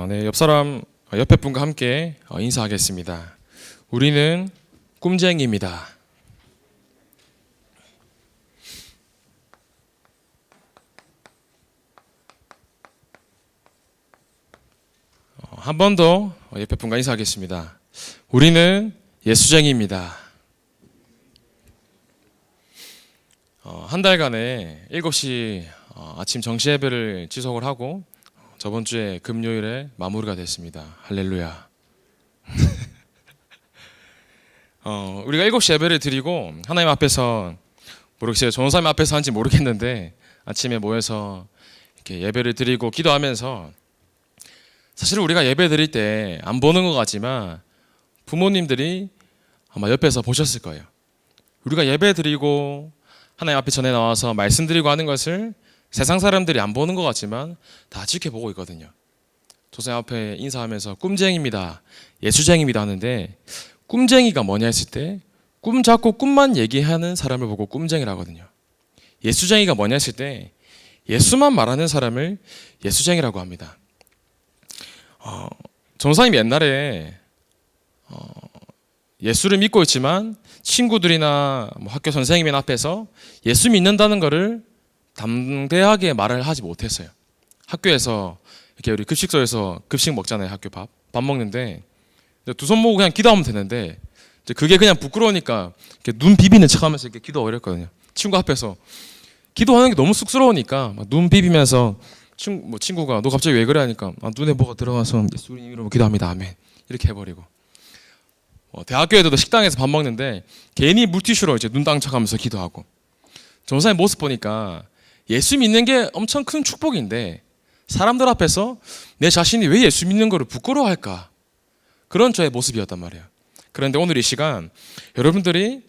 네, 옆 사람, 옆에 분과 함께 인사하겠습니다. 우리는 꿈쟁이입니다. 한 번 더 옆에 분과 인사하겠습니다. 우리는 예수쟁이입니다. 한 달간의 7시 아침 정시 예배를 지속을 하고 저번 주에 금요일에 마무리가 됐습니다. 할렐루야. 우리가 7시 예배를 드리고 하나님 앞에서 모르겠어요. 전사님 앞에서 한지 모르겠는데 아침에 모여서 이렇게 예배를 드리고 기도하면서 사실 우리가 예배 드릴 때 안 보는 것 같지만 부모님들이 아마 옆에서 보셨을 거예요. 우리가 예배 드리고 하나님 앞에 전에 나와서 말씀드리고 하는 것을 세상 사람들이 안 보는 것 같지만 다 지켜보고 있거든요. 조상 앞에 인사하면서 꿈쟁이입니다, 예수쟁이입니다 하는데 꿈쟁이가 뭐냐 했을 때 꿈 잡고 꿈만 얘기하는 사람을 보고 꿈쟁이라고 하거든요. 예수쟁이가 뭐냐 했을 때 예수만 말하는 사람을 예수쟁이라고 합니다. 전사님 옛날에 예수를 믿고 있지만 친구들이나 학교 선생님 앞에서 예수 믿는다는 것을 담대하게 말을 하지 못했어요. 학교에서 이렇게 우리 급식소에서 급식 먹잖아요. 학교 밥 먹는데 두 손 모으고 그냥 기도하면 되는데 그게 그냥 부끄러우니까 이렇게 눈 비비는 척하면서 이렇게 기도 어렵거든요. 친구 앞에서 기도하는 게 너무 쑥스러우니까 막 눈 비비면서 친구가 너 갑자기 왜 그래 하니까 눈에 뭐가 들어가서 예수님 이름으로 기도합니다 아멘 이렇게 해버리고 대학교에도 식당에서 밥 먹는데 괜히 물티슈로 이제 눈 닦는 척하면서 기도하고 전사의 모습 보니까 예수 믿는 게 엄청 큰 축복인데 사람들 앞에서 내 자신이 왜 예수 믿는 거를 부끄러워할까 그런 저의 모습이었단 말이에요. 그런데 오늘 이 시간 여러분들이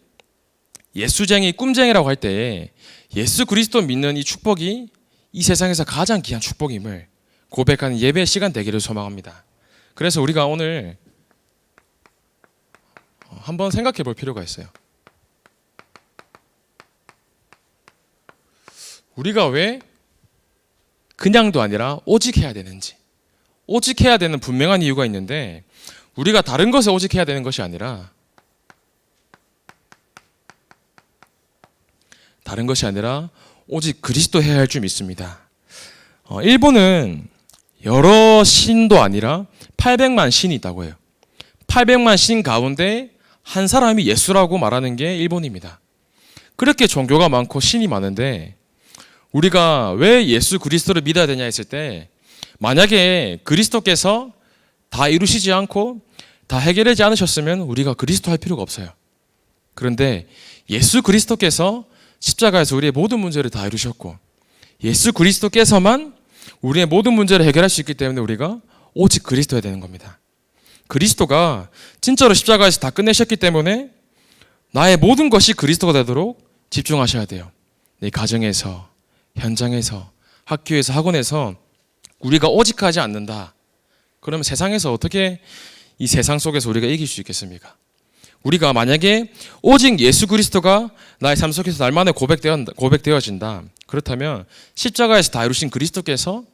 예수쟁이 꿈쟁이라고 할 때 예수 그리스도 믿는 이 축복이 이 세상에서 가장 귀한 축복임을 고백하는 예배 시간 되기를 소망합니다. 그래서 우리가 오늘 한번 생각해 볼 필요가 있어요. 우리가 왜 그냥도 아니라 오직 해야 되는지. 오직 해야 되는 분명한 이유가 있는데 우리가 다른 것에 오직 해야 되는 것이 아니라 오직 그리스도 해야 할 줄 믿습니다. 일본은 여러 신도 아니라 800만 신이 있다고 해요. 800만 신 가운데 한 사람이 예수라고 말하는 게 일본입니다. 그렇게 종교가 많고 신이 많은데 우리가 왜 예수 그리스도를 믿어야 되냐 했을 때 만약에 그리스도께서 다 이루시지 않고 다 해결하지 않으셨으면 우리가 그리스도 할 필요가 없어요. 그런데 예수 그리스도께서 십자가에서 우리의 모든 문제를 다 이루셨고 예수 그리스도께서만 우리의 모든 문제를 해결할 수 있기 때문에 우리가 오직 그리스도여야 되는 겁니다. 그리스도가 진짜로 십자가에서 다 끝내셨기 때문에 나의 모든 것이 그리스도가 되도록 집중하셔야 돼요. 내 가정에서, 현장에서, 학교에서, 학원에서 우리가 오직 하지 않는다. 그러면 세상에서 어떻게 이 세상 속에서 우리가 이길 수 있겠습니까? 우리가 만약에 오직 예수 그리스도가 나의 삶 속에서 날마다 고백되어진다. 그렇다면 십자가에서 다 이루신 그리스도께서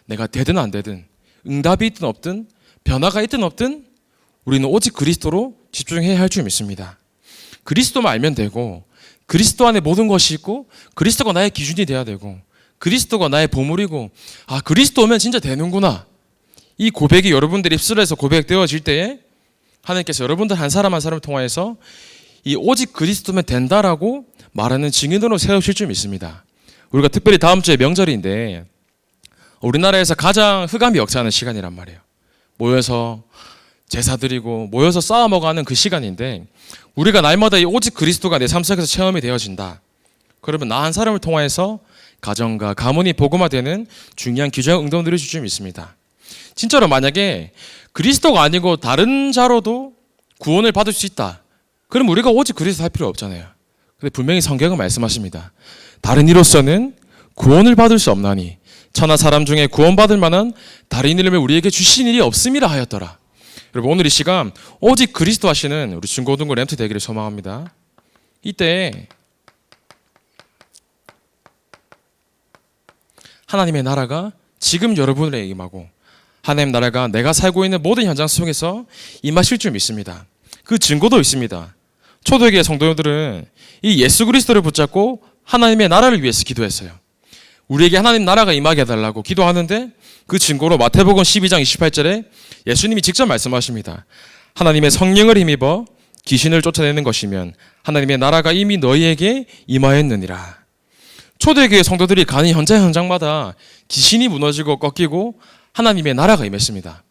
내가 되든 안 되든 응답이 있든 없든 변화가 있든 없든 우리는 오직 그리스도로 집중해야 할 줄 믿습니다. 그리스도만 알면 되고 그리스도 안에 모든 것이 있고 그리스도가 나의 기준이 돼야 되고 그리스도가 나의 보물이고 그리스도면 진짜 되는구나. 이 고백이 여러분들 입술에서 고백되어질 때에 하나님께서 여러분들 한 사람 한 사람을 통하여서 이 오직 그리스도면 된다라고 말하는 증인으로 세우실 줄 믿습니다. 우리가 특별히 다음 주에 명절인데 우리나라에서 가장 흑암이 역사하는 시간이란 말이에요. 모여서 제사 드리고 모여서 쌓아 먹어가는 그 시간인데 우리가 날마다 이 오직 그리스도가 내 삶 속에서 체험이 되어진다. 그러면 나 한 사람을 통하여서 가정과 가문이 복음화되는 중요한 귀중한 응답을 누릴 줄 믿습니다. 진짜로 만약에 그리스도가 아니고 다른 자로도 구원을 받을 수 있다. 그럼 우리가 오직 그리스도 할 필요 없잖아요. 근데 분명히 성경은 말씀하십니다. 다른 이로서는 구원을 받을 수 없나니 천하 사람 중에 구원받을 만한 다른 이름을 우리에게 주신 일이 없음이라 하였더라. 여러분 오늘 이 시간 오직 그리스도 하시는 우리 중고등부 램트 되기를 소망합니다. 이때 하나님의 나라가 지금 여러분에게 임하고 하나님 나라가 내가 살고 있는 모든 현장 속에서 임하실 줄 믿습니다. 그 증거도 있습니다. 초대교회 성도들은 이 예수 그리스도를 붙잡고 하나님의 나라를 위해서 기도했어요. 우리에게 하나님 나라가 임하게 해달라고 기도하는데 그 증거로 마태복음 12장 28절에 예수님이 직접 말씀하십니다. 하나님의 성령을 힘입어 귀신을 쫓아내는 것이면 하나님의 나라가 이미 너희에게 임하였느니라. 초대교회 성도들이 가는 현장마다 귀신이 무너지고 꺾이고 하나님의 나라가 임했습니다.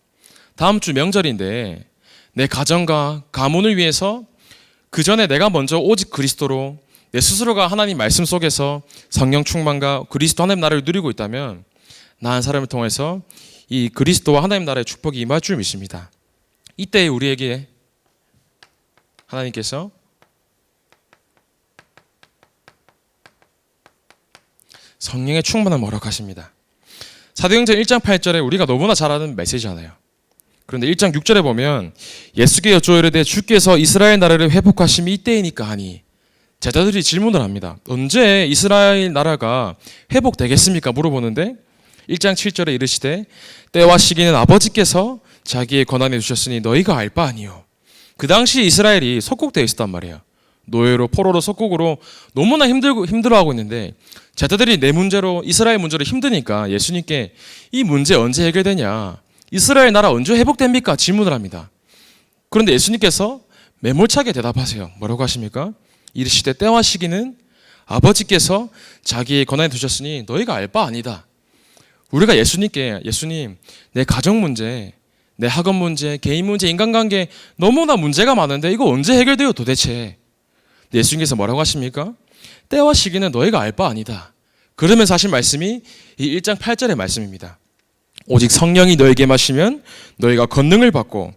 다음 주 명절인데 내 가정과 가문을 위해서 그 전에 내가 먼저 오직 그리스도로 내 스스로가 하나님 말씀 속에서 성령 충만과 그리스도 하나님 나라를 누리고 있다면 나 한 사람을 통해서 이 그리스도와 하나님 나라의 축복이 임할 줄 믿습니다. 이때 우리에게 하나님께서 성령의 충만함을 허락하십니다. 사도행전 1장 8절에 우리가 너무나 잘 아는 메시지잖아요. 그런데 1장 6절에 보면 예수께 여쭈어 이르되 주께서 이스라엘 나라를 회복하심이 이때이니까 하니 제자들이 질문을 합니다. 언제 이스라엘 나라가 회복되겠습니까? 물어보는데 1장 7절에 이르시되 때와 시기는 아버지께서 자기의 권한에 두셨으니 너희가 알 바 아니요. 그 당시 이스라엘이 속국되어 있었단 말이에요. 노예로 포로로 속국으로 너무나 힘들어하고 있는데 제자들이 내 문제로 이스라엘 문제로 힘드니까 예수님께 이 문제 언제 해결되냐, 이스라엘 나라 언제 회복됩니까? 질문을 합니다. 그런데 예수님께서 매몰차게 대답하세요. 뭐라고 하십니까? 이르시되 때와 시기는 아버지께서 자기의 권한에 두셨으니 너희가 알 바 아니다. 우리가 예수님께 예수님 내 가정 문제, 내 학업 문제, 개인 문제, 인간관계 너무나 문제가 많은데 이거 언제 해결돼요 도대체? 예수님께서 뭐라고 하십니까? 때와 시기는 너희가 알 바 아니다. 그러면서 하신 말씀이 이 1장 8절의 말씀입니다. 오직 성령이 너에게 마시면 너희가 권능을 받고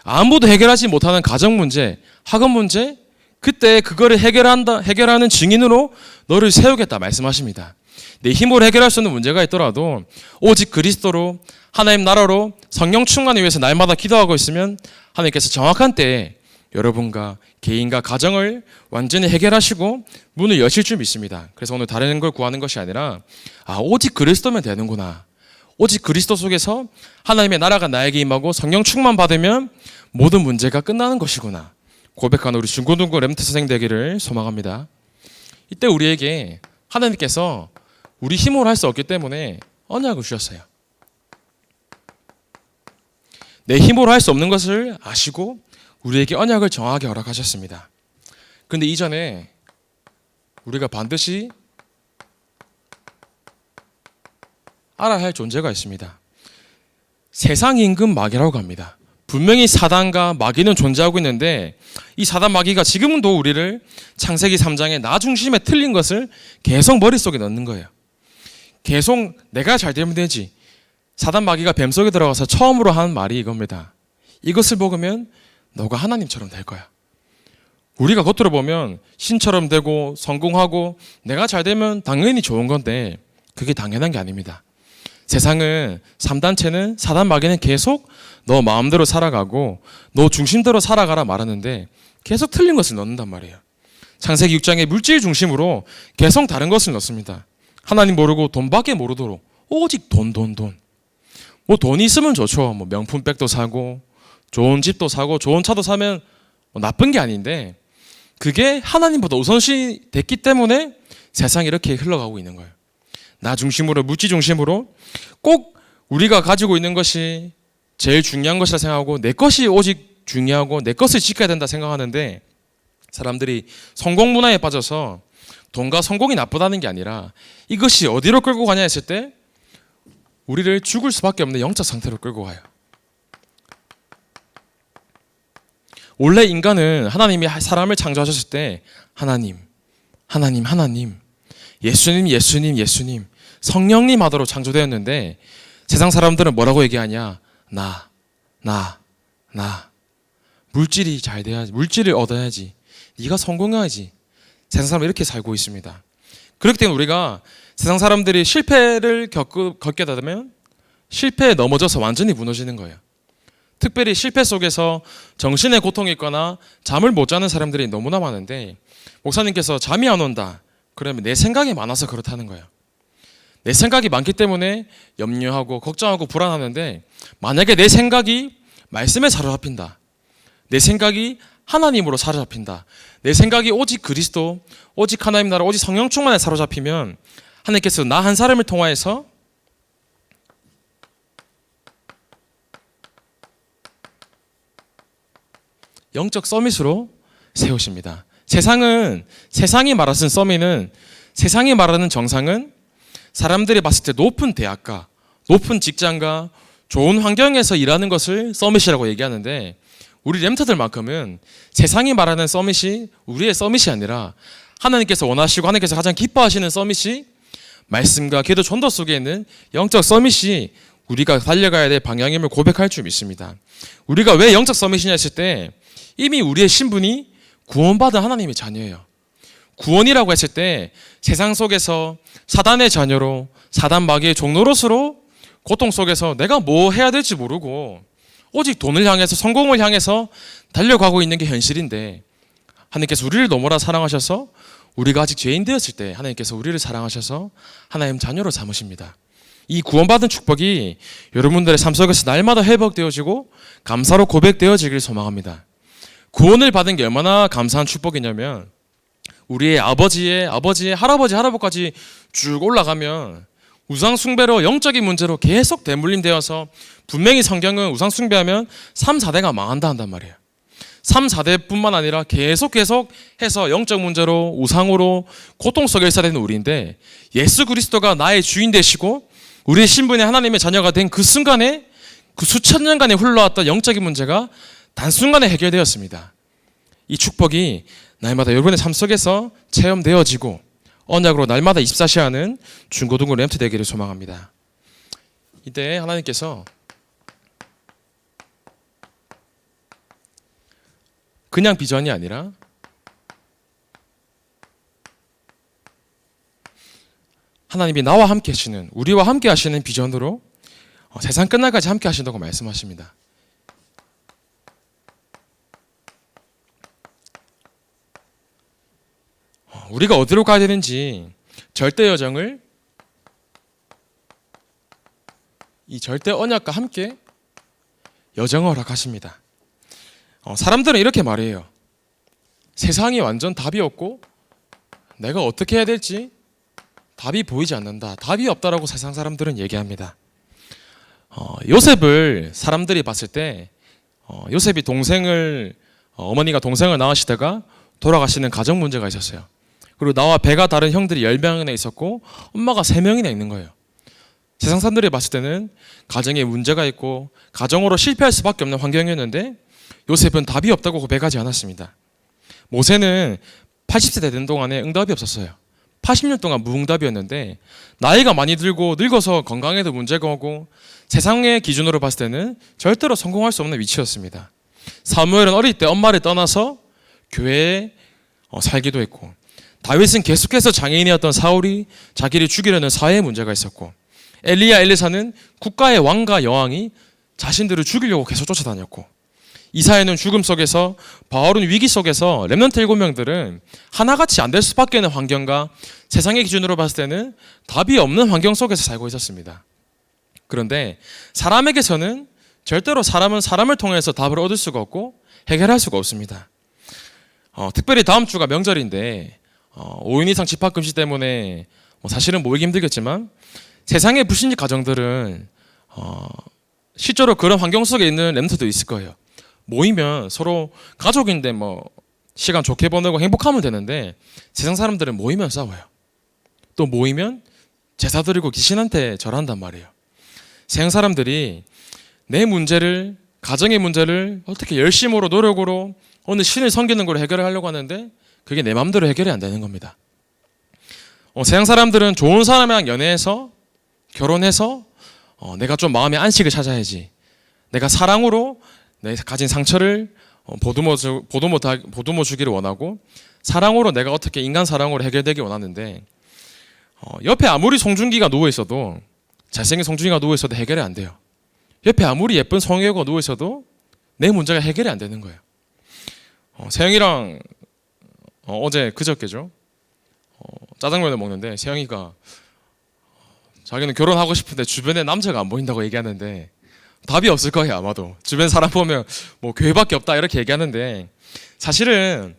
아무도 해결하지 못하는 가정 문제, 학업 문제 그때 그거를 해결하는 증인으로 너를 세우겠다 말씀하십니다. 내 힘으로 해결할 수 없는 문제가 있더라도 오직 그리스도로 하나님 나라로 성령 충만을 위해서 날마다 기도하고 있으면 하나님께서 정확한 때에 여러분과 개인과 가정을 완전히 해결하시고 문을 여실 줄 믿습니다. 그래서 오늘 다른 걸 구하는 것이 아니라 오직 그리스도면 되는구나. 오직 그리스도 속에서 하나님의 나라가 나에게 임하고 성령 충만 받으면 모든 문제가 끝나는 것이구나. 고백하는 우리 중고등부 렘트 선생 되기를 소망합니다. 이때 우리에게 하나님께서 우리 힘으로 할 수 없기 때문에 언약을 주셨어요. 내 힘으로 할 수 없는 것을 아시고 우리에게 언약을 정하게 허락하셨습니다. 그런데 이전에 우리가 반드시 알아야 할 존재가 있습니다. 세상 임금 마귀라고 합니다. 분명히 사단과 마귀는 존재하고 있는데 이 사단 마귀가 지금도 우리를 창세기 3장의 나 중심에 틀린 것을 계속 머릿속에 넣는 거예요. 계속 내가 잘 되면 되지. 사단 마귀가 뱀속에 들어가서 처음으로 하는 말이 이겁니다. 이것을 먹으면 너가 하나님처럼 될 거야. 우리가 겉으로 보면 신처럼 되고 성공하고 내가 잘 되면 당연히 좋은 건데 그게 당연한 게 아닙니다. 세상은 3단체는 사단 마귀는 계속 너 마음대로 살아가고 너 중심대로 살아가라 말하는데 계속 틀린 것을 넣는단 말이에요. 창세기 6장에 물질 중심으로 계속 다른 것을 넣습니다. 하나님 모르고 돈밖에 모르도록 오직 돈. 뭐 돈이 있으면 좋죠. 뭐 명품백도 사고 좋은 집도 사고 좋은 차도 사면 뭐 나쁜 게 아닌데 그게 하나님보다 우선시 됐기 때문에 세상이 이렇게 흘러가고 있는 거예요. 나 중심으로 물질 중심으로 꼭 우리가 가지고 있는 것이 제일 중요한 것이라 생각하고 내 것이 오직 중요하고 내 것을 지켜야 된다 생각하는데 사람들이 성공 문화에 빠져서 돈과 성공이 나쁘다는 게 아니라 이것이 어디로 끌고 가냐 했을 때 우리를 죽을 수밖에 없는 영적 상태로 끌고 가요. 원래 인간은 하나님이 사람을 창조하셨을 때 하나님, 예수님, 성령님 하도록 창조되었는데 세상 사람들은 뭐라고 얘기하냐? 나. 물질이 잘 돼야지. 물질을 얻어야지. 네가 성공해야지. 세상 사람은 이렇게 살고 있습니다. 그렇기 때문에 우리가 세상 사람들이 실패를 겪게 되면 실패에 넘어져서 완전히 무너지는 거예요. 특별히 실패 속에서 정신의 고통이 있거나 잠을 못 자는 사람들이 너무나 많은데 목사님께서 잠이 안 온다. 그러면 내 생각이 많아서 그렇다는 거예요. 내 생각이 많기 때문에 염려하고 걱정하고 불안하는데, 만약에 내 생각이 말씀에 사로잡힌다, 내 생각이 하나님으로 사로잡힌다, 내 생각이 오직 그리스도, 오직 하나님 나라, 오직 성령 충만에 사로잡히면 하나님께서 나 한 사람을 통하여서 영적 서밋으로 세우십니다. 세상이 말하는 서밋은, 세상이 말하는 정상은 사람들이 봤을 때 높은 대학가, 높은 직장가, 좋은 환경에서 일하는 것을 서밋이라고 얘기하는데, 우리 렘터들만큼은 세상이 말하는 서밋이 우리의 서밋이 아니라 하나님께서 원하시고 하나님께서 가장 기뻐하시는 서밋이 말씀과 기도 전도 속에 있는 영적 서밋이 우리가 달려가야 될 방향임을 고백할 줄 믿습니다. 우리가 왜 영적 서밋이냐 했을 때, 이미 우리의 신분이 구원받은 하나님의 자녀예요. 구원이라고 했을 때 세상 속에서 사단의 자녀로, 사단 마귀의 종노릇으로 고통 속에서 내가 뭐 해야 될지 모르고 오직 돈을 향해서, 성공을 향해서 달려가고 있는 게 현실인데, 하나님께서 우리를 너무나 사랑하셔서 우리가 아직 죄인 되었을 때 하나님께서 우리를 사랑하셔서 하나님 자녀로 삼으십니다. 이 구원받은 축복이 여러분들의 삶 속에서 날마다 회복되어지고 감사로 고백되어지길 소망합니다. 구원을 받은 게 얼마나 감사한 축복이냐면, 우리의 아버지의 할아버지, 할아버지까지 쭉 올라가면 우상 숭배로, 영적인 문제로 계속 대물림되어서, 분명히 성경은 우상 숭배하면 3, 4대가 망한다 한단 말이에요. 3, 4대뿐만 아니라 계속 해서 영적 문제로, 우상으로 고통 속에 있어야 되는 우리인데, 예수 그리스도가 나의 주인 되시고 우리의 신분이 하나님의 자녀가 된 그 순간에, 그 수천 년간에 흘러왔던 영적인 문제가 단순간에 해결되었습니다. 이 축복이 날마다 여러분의 삶 속에서 체험되어지고 언약으로 날마다 24시 하는 중고등부 렘트 되기를 소망합니다. 이때 하나님께서 그냥 비전이 아니라 하나님이 나와 함께 하시는, 우리와 함께 하시는 비전으로 세상 끝날까지 함께 하신다고 말씀하십니다. 우리가 어디로 가야 되는지 절대 여정을 이 절대 언약과 함께 여정을 허락하십니다. 사람들은 이렇게 말해요. 세상이 완전 답이 없고 내가 어떻게 해야 될지 답이 보이지 않는다, 답이 없다라고 세상 사람들은 얘기합니다. 요셉을 사람들이 봤을 때 요셉이 어머니가 동생을 낳으시다가 돌아가시는 가정 문제가 있었어요. 그리고 나와 배가 다른 형들이 10명이나 있었고 엄마가 3명이나 있는 거예요. 세상 사람들이 봤을 때는 가정에 문제가 있고 가정으로 실패할 수밖에 없는 환경이었는데, 요셉은 답이 없다고 고백하지 않았습니다. 모세는 80세 되는 동안에 응답이 없었어요. 80년 동안 무응답이었는데, 나이가 많이 들고 늙어서 건강에도 문제가 오고 세상의 기준으로 봤을 때는 절대로 성공할 수 없는 위치였습니다. 사무엘은 어릴 때 엄마를 떠나서 교회에 살기도 했고, 다윗은 계속해서 장애인이었던 사울이 자기를 죽이려는 사회의 문제가 있었고, 엘리야, 엘리사는 국가의 왕과 여왕이 자신들을 죽이려고 계속 쫓아다녔고, 이사야는 죽음 속에서, 바울은 위기 속에서, 렘넌트 7명들은 하나같이 안 될 수밖에 없는 환경과 세상의 기준으로 봤을 때는 답이 없는 환경 속에서 살고 있었습니다. 그런데 사람에게서는 절대로 사람은 사람을 통해서 답을 얻을 수가 없고 해결할 수가 없습니다. 특별히 다음 주가 명절인데 5인 이상 집합금지 때문에 사실은 모이기 힘들겠지만, 세상의 불신자 가정들은 실제로 그런 환경 속에 있는 렘넌트도 있을 거예요. 모이면 서로 가족인데 시간 좋게 보내고 행복하면 되는데, 세상 사람들은 모이면 싸워요. 또 모이면 제사 드리고 귀신한테 절한단 말이에요. 세상 사람들이 내 문제를, 가정의 문제를 어떻게 열심으로 노력으로 어느 신을 섬기는 걸로 해결하려고 하는데 그게 내 마음대로 해결이 안 되는 겁니다. 세상 사람들은 좋은 사람이랑 연애해서, 결혼해서 내가 좀 마음의 안식을 찾아야지, 내가 사랑으로 내 가진 상처를 보듬어 주기를 원하고, 사랑으로 내가 어떻게 인간 사랑으로 해결되기 원하는데, 옆에 아무리 송중기가 누워있어도, 잘생긴 송중기가 누워있어도 해결이 안 돼요. 옆에 아무리 예쁜 성혜가 누워있어도 내 문제가 해결이 안 되는 거예요. 세영이랑 그저께죠, 짜장면을 먹는데 세영이가 자기는 결혼하고 싶은데 주변에 남자가 안 보인다고 얘기하는데 답이 없을 거예요. 아마도 주변 사람 보면 뭐 교회밖에 없다 이렇게 얘기하는데, 사실은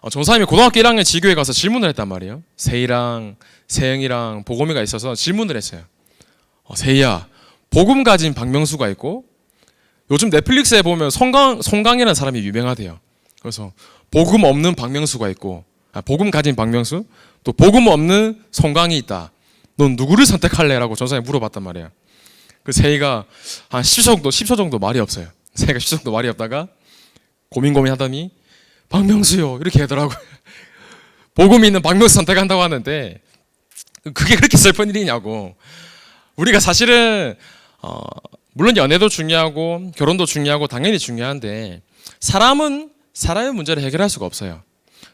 전사님이 고등학교 1학년 지교회 가서 질문을 했단 말이에요. 세희랑 세영이랑 보검이가 있어서 질문을 했어요. 세희야, 복음 가진 박명수가 있고 요즘 넷플릭스에 보면 송강이라는 사람이 유명하대요. 그래서 복음 없는 박명수가 있고, 복음 가진 박명수, 또 복음 없는 송강이 있다. 넌 누구를 선택할래? 라고 전사님이 물어봤단 말이에요. 그 세희가 한 10초 정도 말이 없어요. 세희가 10초 정도 말이 없다가 고민하더니 박명수요 이렇게 하더라고요. 복음이 있는 박명수 선택한다고 하는데 그게 그렇게 슬픈 일이냐고. 우리가 사실은 물론 연애도 중요하고 결혼도 중요하고 당연히 중요한데, 사람은 사람의 문제를 해결할 수가 없어요.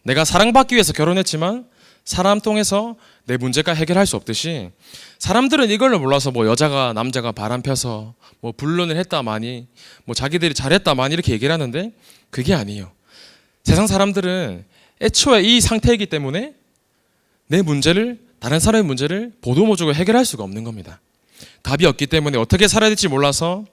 내가 사랑받기 위해서 결혼했지만 사람 통해서 내 문제가 해결할 수 없듯이, 사람들은 이걸 몰라서 뭐 여자가 남자가 바람 펴서 뭐 불륜을 했다마니 뭐 자기들이 잘했다마니 이렇게 얘기를 하는데, 그게 아니에요. 세상 사람들은 애초에 이 상태이기 때문에 내 문제를, 다른 사람의 문제를 보도모적으로 해결할 수가 없는 겁니다. 답이 없기 때문에 어떻게 살아야 될지 몰라서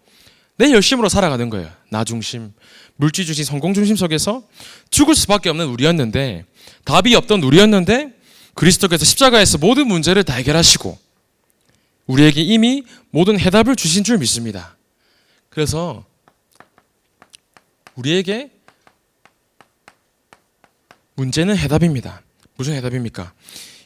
내 열심으로 살아가는 거예요. 나 중심, 물질 중심, 성공 중심 속에서 죽을 수밖에 없는 우리였는데, 답이 없던 우리였는데 그리스도께서 십자가에서 모든 문제를 다 해결하시고 우리에게 이미 모든 해답을 주신 줄 믿습니다. 그래서 우리에게 문제는 해답입니다. 무슨 해답입니까?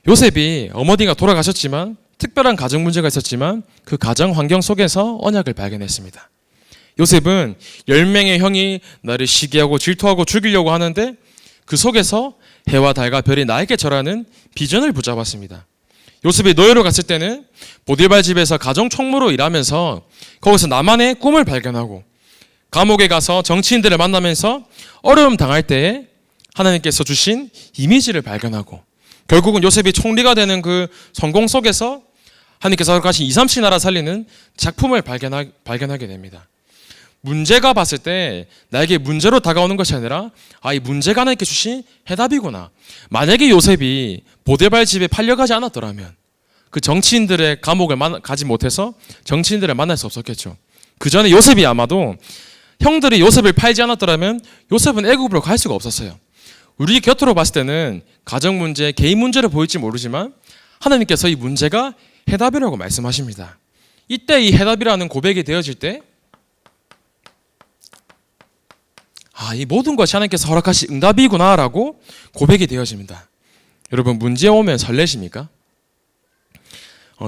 요셉이 어머니가 돌아가셨지만 특별한 가정 문제가 있었지만 그 가정 환경 속에서 언약을 발견했습니다. 요셉은 10명의 형이 나를 시기하고 질투하고 죽이려고 하는데 그 속에서 해와 달과 별이 나에게 절하는 비전을 붙잡았습니다. 요셉이 노예로 갔을 때는 보디발 집에서 가정 총무로 일하면서 거기서 나만의 꿈을 발견하고, 감옥에 가서 정치인들을 만나면서 어려움 당할 때에 하나님께서 주신 이미지를 발견하고, 결국은 요셉이 총리가 되는 그 성공 속에서 하나님께서 허락하신 2, 3씩 나라 살리는 작품을 발견하게 됩니다. 문제가 봤을 때 나에게 문제로 다가오는 것이 아니라 이 문제가 하나님께 주신 해답이구나. 만약에 요셉이 보디발 집에 팔려가지 않았더라면 그 정치인들의 감옥을 가지 못해서 정치인들을 만날 수 없었겠죠. 그 전에 요셉이 아마도 형들이 요셉을 팔지 않았더라면 요셉은 애굽으로 갈 수가 없었어요. 우리 곁으로 봤을 때는 가정 문제, 개인 문제를 보일지 모르지만 하나님께서 이 문제가 해답이라고 말씀하십니다. 이때 이 해답이라는 고백이 되어질 때 이 모든 것이 하나님께서 허락하신 응답이구나라고 고백이 되어집니다. 여러분, 문제 오면 설레십니까?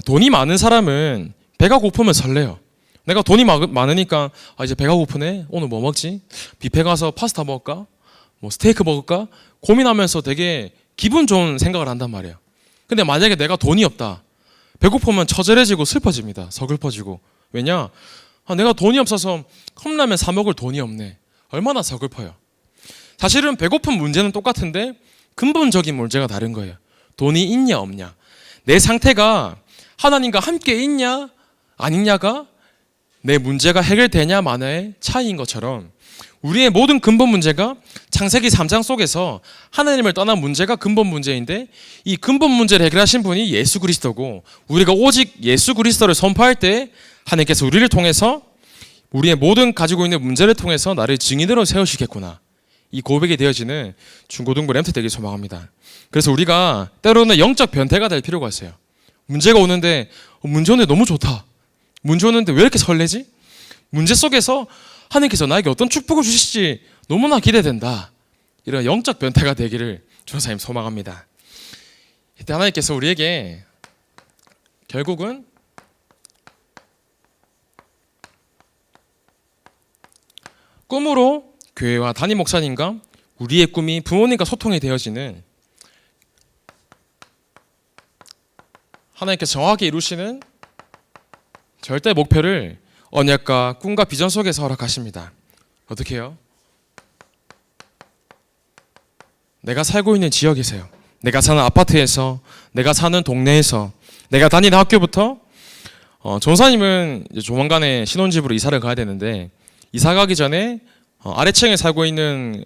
돈이 많은 사람은 배가 고프면 설레요. 내가 돈이 많으니까 이제 배가 고프네. 오늘 뭐 먹지? 뷔페 가서 파스타 먹을까? 뭐 스테이크 먹을까? 고민하면서 되게 기분 좋은 생각을 한단 말이에요. 근데 만약에 내가 돈이 없다. 배고프면 처절해지고 슬퍼집니다. 서글퍼지고. 왜냐? 내가 돈이 없어서 컵라면 사 먹을 돈이 없네. 얼마나 서글퍼요. 사실은 배고픈 문제는 똑같은데 근본적인 문제가 다른 거예요. 돈이 있냐 없냐. 내 상태가 하나님과 함께 있냐 아니냐가 내 문제가 해결되냐 마냐의 차이인 것처럼, 우리의 모든 근본 문제가 창세기 3장 속에서 하나님을 떠난 문제가 근본 문제인데, 이 근본 문제를 해결하신 분이 예수 그리스도고, 우리가 오직 예수 그리스도를 선포할 때 하나님께서 우리를 통해서 우리의 모든 가지고 있는 문제를 통해서 나를 증인으로 세우시겠구나. 이 고백이 되어지는 중고등부 램트 되길 소망합니다. 그래서 우리가 때로는 영적 변태가 될 필요가 있어요. 문제가 오는데 문제 오는데 너무 좋다. 문제 오는데 왜 이렇게 설레지? 문제 속에서 하나님께서 나에게 어떤 축복을 주실지 너무나 기대된다. 이런 영적 변태가 되기를 전사님 소망합니다. 이때 하나님께서 우리에게 결국은 꿈으로 교회와 담임 목사님과 우리의 꿈이 부모님과 소통이 되어지는, 하나님께서 정확하게 이루시는 절대 목표를 언약과 꿈과 비전 속에서 허락하십니다. 어떻게 해요? 내가 살고 있는 지역에서요. 내가 사는 아파트에서, 내가 사는 동네에서, 내가 다니는 학교부터, 전사님은 이제 조만간에 신혼집으로 이사를 가야 되는데, 이사 가기 전에 아래층에 살고 있는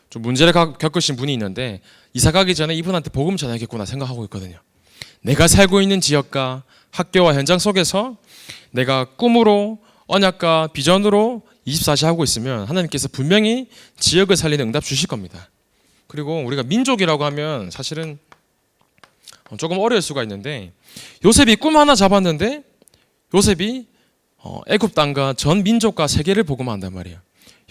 좀 문제를 겪으신 분이 있는데, 이사 가기 전에 이분한테 복음 전하겠구나 생각하고 있거든요. 내가 살고 있는 지역과 학교와 현장 속에서 내가 꿈으로 언약과 비전으로 24시 하고 있으면 하나님께서 분명히 지역을 살리는 응답 주실 겁니다. 그리고 우리가 민족이라고 하면 사실은 조금 어려울 수가 있는데, 요셉이 꿈 하나 잡았는데 요셉이 애굽 땅과 전 민족과 세계를 복음만 한단 말이에요.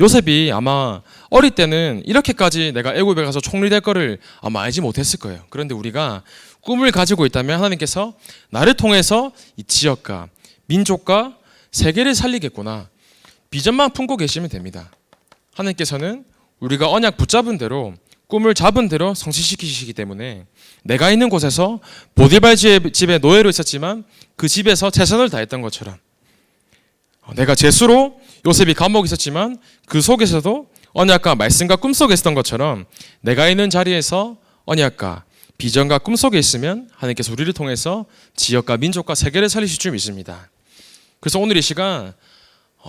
요셉이 아마 어릴 때는 이렇게까지 내가 애굽에 가서 총리 될 거를 아마 알지 못했을 거예요. 그런데 우리가 꿈을 가지고 있다면 하나님께서 나를 통해서 이 지역과 민족과 세계를 살리겠구나, 비전만 품고 계시면 됩니다. 하나님께서는 우리가 언약 붙잡은 대로, 꿈을 잡은 대로 성취시키시기 때문에 내가 있는 곳에서 보디발 집에 노예로 있었지만 그 집에서 최선을 다했던 것처럼, 내가 제수로 요셉이 감옥에 있었지만 그 속에서도 언약과 말씀과 꿈속에 있었던 것처럼 내가 있는 자리에서 언약과 비전과 꿈속에 있으면 하나님께서 우리를 통해서 지역과 민족과 세계를 살리실 줄 믿습니다. 그래서 오늘 이 시간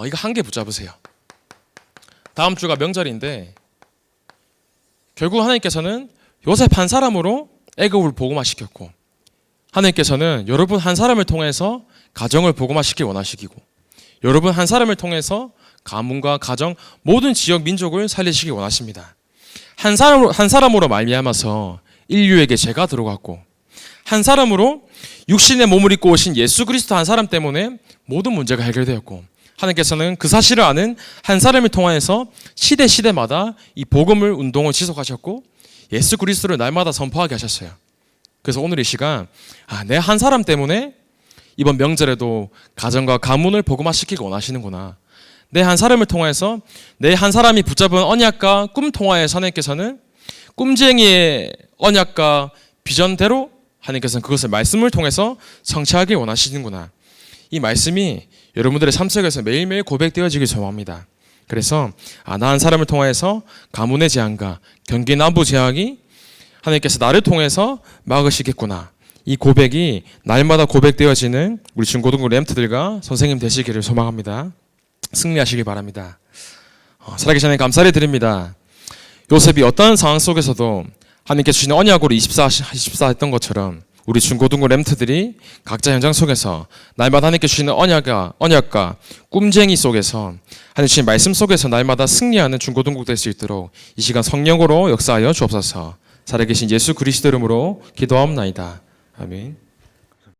이거 한 개 붙잡으세요. 다음 주가 명절인데 결국 하나님께서는 요셉 한 사람으로 애굽을 복음화시켰고, 하나님께서는 여러분 한 사람을 통해서 가정을 복음화시키기 원하시고, 여러분 한 사람을 통해서 가문과 가정, 모든 지역 민족을 살리시기 원하십니다. 한 사람으로 말미암아서 인류에게 죄가 들어갔고, 한 사람으로 육신의 몸을 입고 오신 예수 그리스도 한 사람 때문에 모든 문제가 해결되었고, 하나님께서는 그 사실을 아는 한 사람을 통해서 시대마다 이 복음을 운동을 지속하셨고 예수 그리스도를 날마다 선포하게 하셨어요. 그래서 오늘 이 시간 내 한 사람 때문에 이번 명절에도 가정과 가문을 복음화시키기 원하시는구나, 내 한 사람을 통해서 내 한 사람이 붙잡은 언약과 꿈 통하여서 하나님께서는 꿈쟁이의 언약과 비전대로 하나님께서는 그것을 말씀을 통해서 성취하기 원하시는구나, 이 말씀이 여러분들의 삶 속에서 매일매일 고백되어지길 소망합니다. 그래서 나 한 사람을 통해서 가문의 재앙과 경기 남부 재앙이 하나님께서 나를 통해서 막으시겠구나, 이 고백이 날마다 고백되어지는 우리 중고등부 램트들과 선생님 되시기를 소망합니다. 승리하시길 바랍니다. 살아계신 하나님 감사를 드립니다. 요셉이 어떤 상황 속에서도 하나님께서 주신 언약으로 24 했던 것처럼 우리 중고등부 램트들이 각자 현장 속에서 날마다 하나님께 주시는 언약과 꿈쟁이 속에서 하나님 주신 말씀 속에서 날마다 승리하는 중고등부 될 수 있도록 이 시간 성령으로 역사하여 주옵소서. 살아계신 예수 그리스도 이름으로 기도하옵나이다. 아멘.